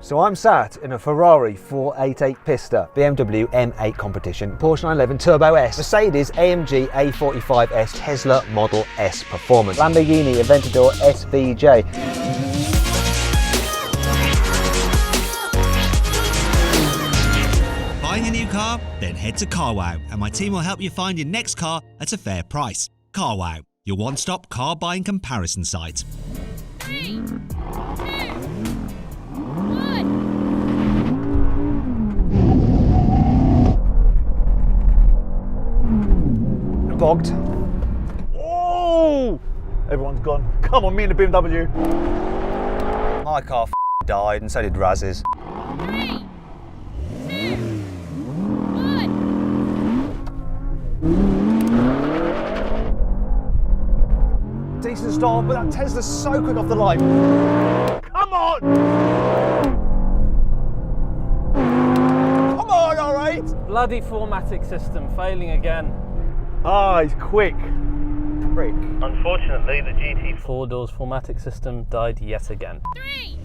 So I'm sat in a Ferrari 488 Pista, BMW M8 competition, Porsche 911 Turbo S, Mercedes AMG A45S, Tesla Model S Performance, Lamborghini Aventador SVJ. Buying a new car? Then head to CarWow and my team will help you find your next car at a fair price. CarWow, your one-stop car buying comparison site. 3, 2, 1. Bogged. Oh! Everyone's gone. Come on, me and the BMW. My car died and so did Raz's. 3, 2, 1. Decent start, but that Tesla's so quick off the line. Come on! Come on, all right? Bloody formatting system failing again. Ah, he's quick. Prick. Unfortunately, the GT Four-doors formatting system died yet again. 3,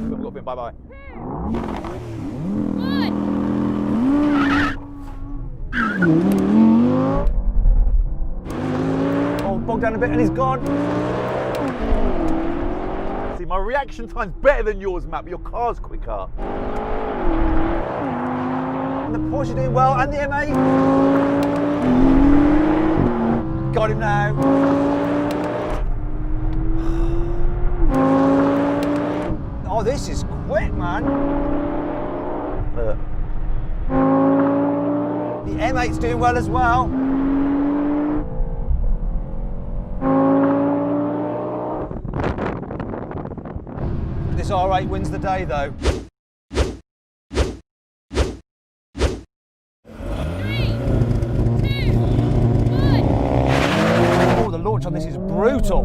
We've got a bit, bye-bye. 1. Oh, bogged down a bit and he's gone. See, my reaction time's better than yours, Matt, but your car's quicker. And the Porsche doing well, and the M8. Got him now. Oh, this is quick, man. Look. The M8's doing well as well. This R8 wins the day, though. 3, 2, 1. Oh, the launch on this is brutal.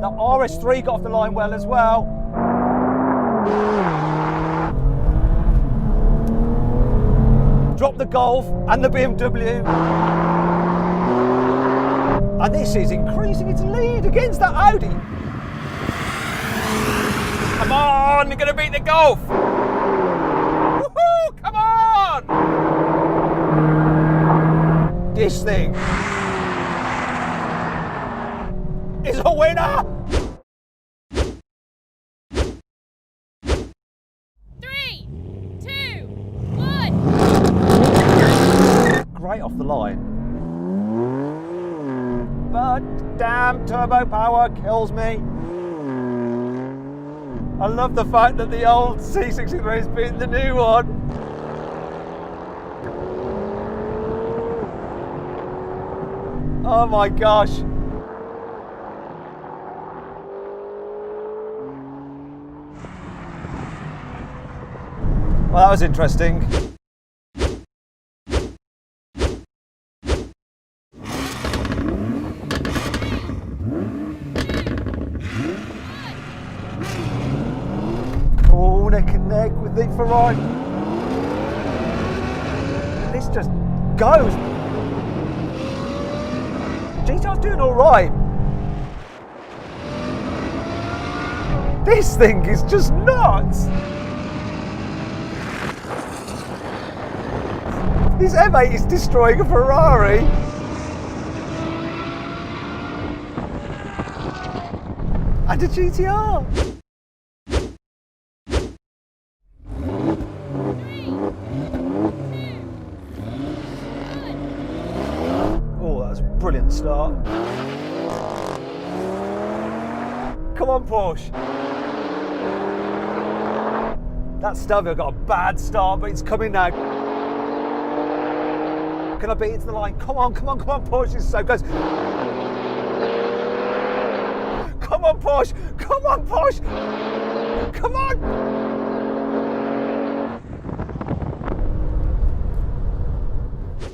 The RS3 got off the line well as well. Drop the Golf and the BMW. And this is increasing its lead against that Audi. Come on, you're going to beat the Golf. Woohoo, come on. This thing is a winner. 3, 2, 1. Great off the line. But damn, turbo power kills me. I love the fact that the old C63 is beating the new one. Oh my gosh. Well, that was interesting. Oh, neck and neck with the Ferrari. This just goes. GTR's doing all right. This thing is just nuts. This M8 is destroying a Ferrari. And a GTR. 3, 2, 1. Oh, that was a brilliant start. Come on, Porsche. That Stelvio got a bad start, but it's coming now. Can I beat it to the line? Come on, come on, come on, Porsche. This is so close. Come on, Porsche. Come on, Porsche. Come on.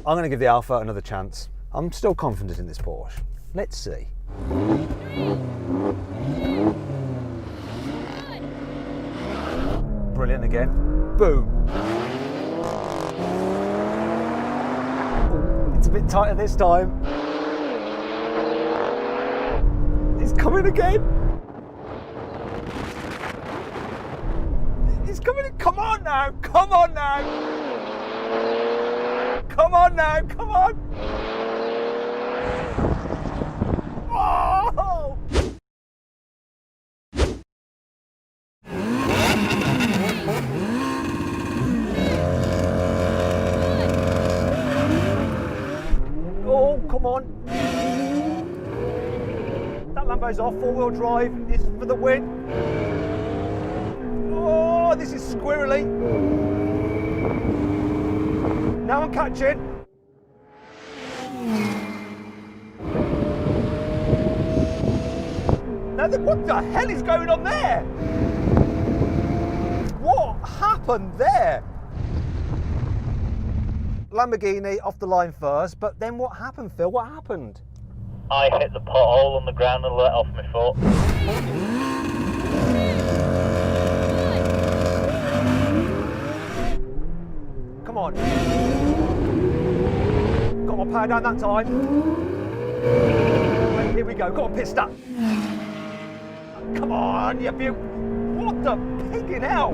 I'm going to give the Alpha another chance. I'm still confident in this Porsche. Let's see. 3, 2, 1. Brilliant again. Boom. Ooh, it's a bit tighter this time. It's coming again. He's coming in. Come on now. Come on now. Come on now. Come on. Oh! Oh, come on. That Lambo's off, four-wheel drive is for the win. Oh, this is squirrely. Now I'm catching. Now, what the hell is going on there? What happened there? Lamborghini off the line first, but then what happened, Phil? What happened? I hit the pothole on the ground and let off my foot. Come on. Got my power down that time. Right, here we go. Got a pit stop. Come on, you beaut. What the piggin' hell?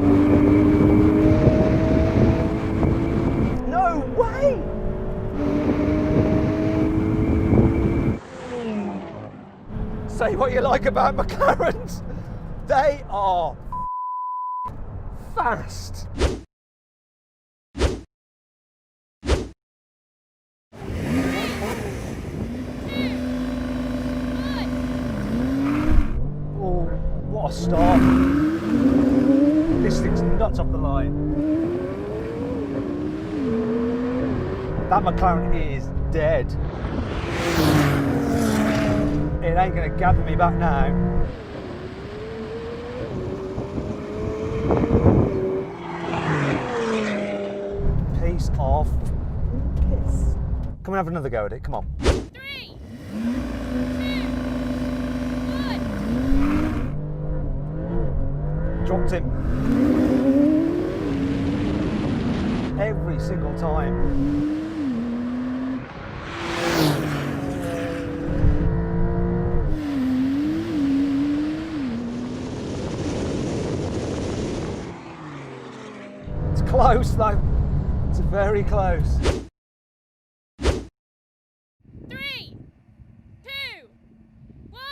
No way! Say what you like about McLarens. They are fast. Oh, what a start. This thing's nuts off the line. That McLaren is dead. It ain't gonna gather me back now. Piece of piss. Come and have another go at it, come on. 3, 2, 1. Dropped him. Every single time. It's close though. It's very close. 3, 2, 1.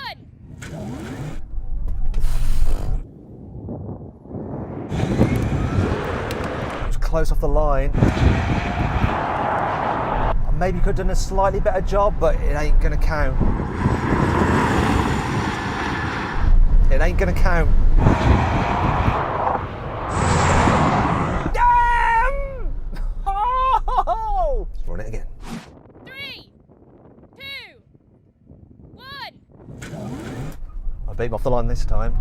It was close off the line. I maybe could have done a slightly better job, but it ain't gonna count. It ain't gonna count. Damn! Oh! Let's run it again. 3, 2, 1. I beat him off the line this time.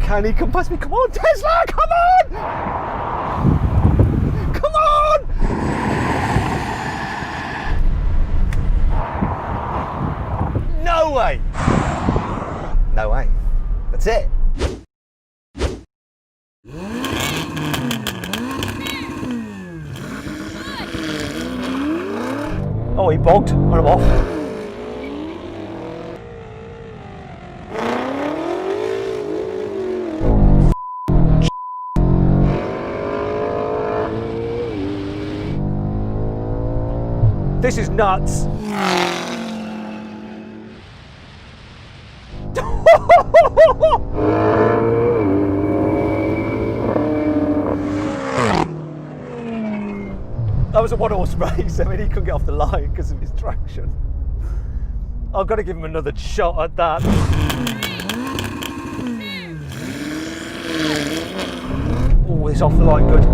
Can he come past me? Come on, Tesla! Come on! Come on! No way! No way. That's it. Oh, he bogged. Run him off. This is nuts. That was a one-horse race. I mean, he couldn't get off the line because of his traction. I've got to give him another shot at that. Oh, it's off the line good.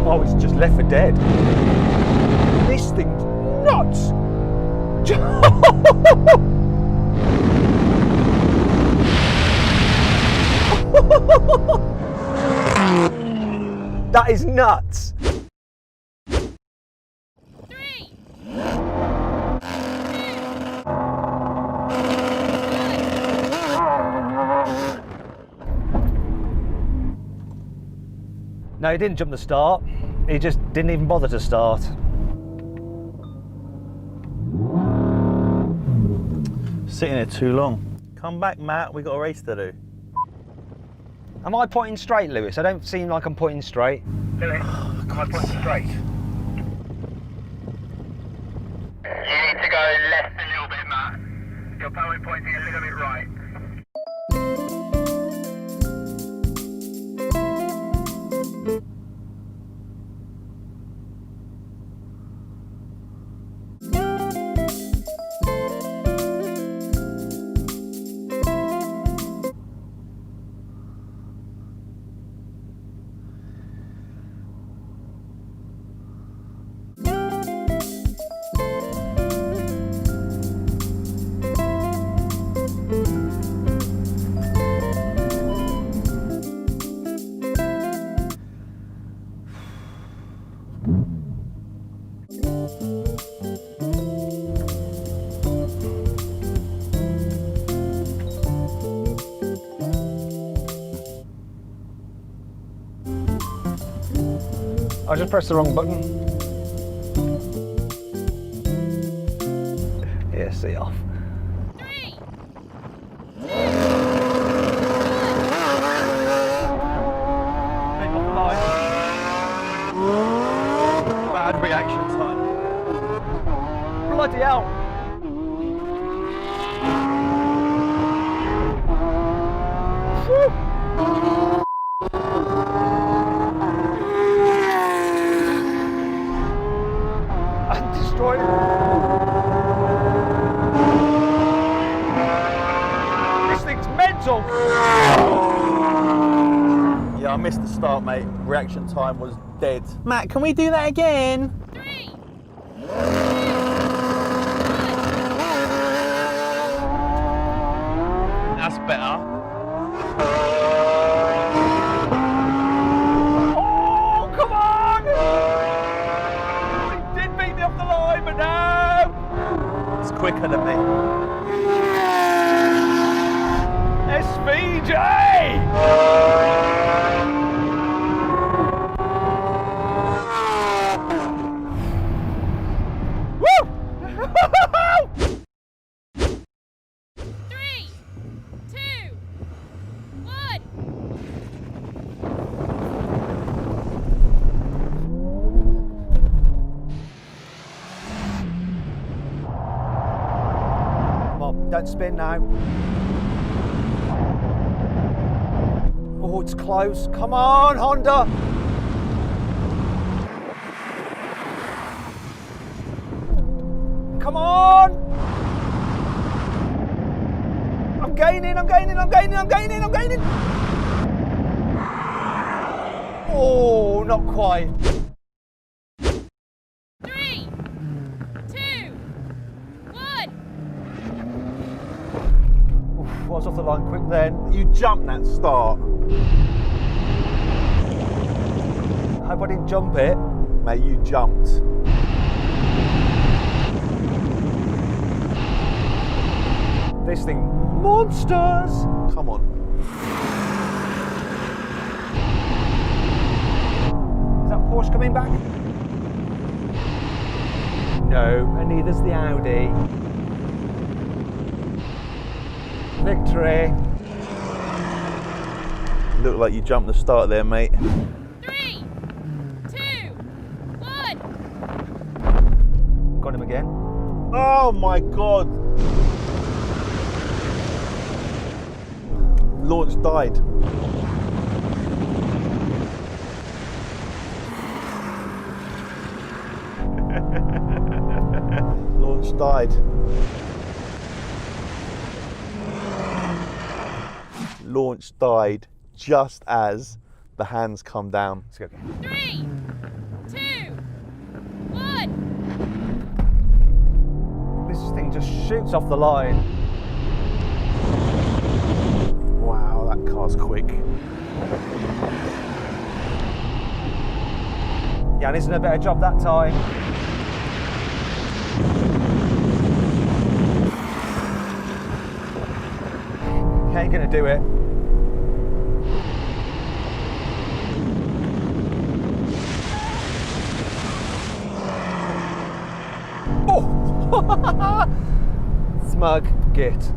Oh, it's just left for dead. This thing's nuts. That is nuts. 3, 2, 1. No, he didn't jump the start. He just didn't even bother to start. Sitting there too long. Come back, Matt. We got a race to do. Am I pointing straight, Lewis? I don't seem like I'm pointing straight. Lewis, am I pointing straight? You need to go left a little bit, Matt. Your power pointing a little bit right. I just pressed the wrong button. Yeah, see off. 3, Off the line. Bad reaction time. Bloody hell! I'm destroyed. This thing's mental! Yeah, I missed the start, mate. Reaction time was dead. Matt, can we do that again? 3, That's better. Oh, come on! He did beat me off the line, but no! It's quicker than me. SVJ! Woo! 3, 2, 1. Come on, don't spin now. Oh, it's close. Come on, Honda! Come on! I'm gaining, I'm gaining, I'm gaining, I'm gaining, I'm gaining! Oh, not quite. 3, 2, 1. Oof, I was off the line quick then. You jumped that start. I hope I didn't jump it. Mate, you jumped. This thing, monsters! Come on. Is that Porsche coming back? No, and neither's the Audi. Victory. Looked like you jumped the start there, mate. 3, 2, 1. Got him again. Oh my God. Launch died. Launch died. Launch died just as the hands come down. Let's go again. 3, 2, 1. This thing just shoots off the line. Wow, that car's quick. Yanni's done a better job that time. He ain't gonna do it. Oh! Smug git.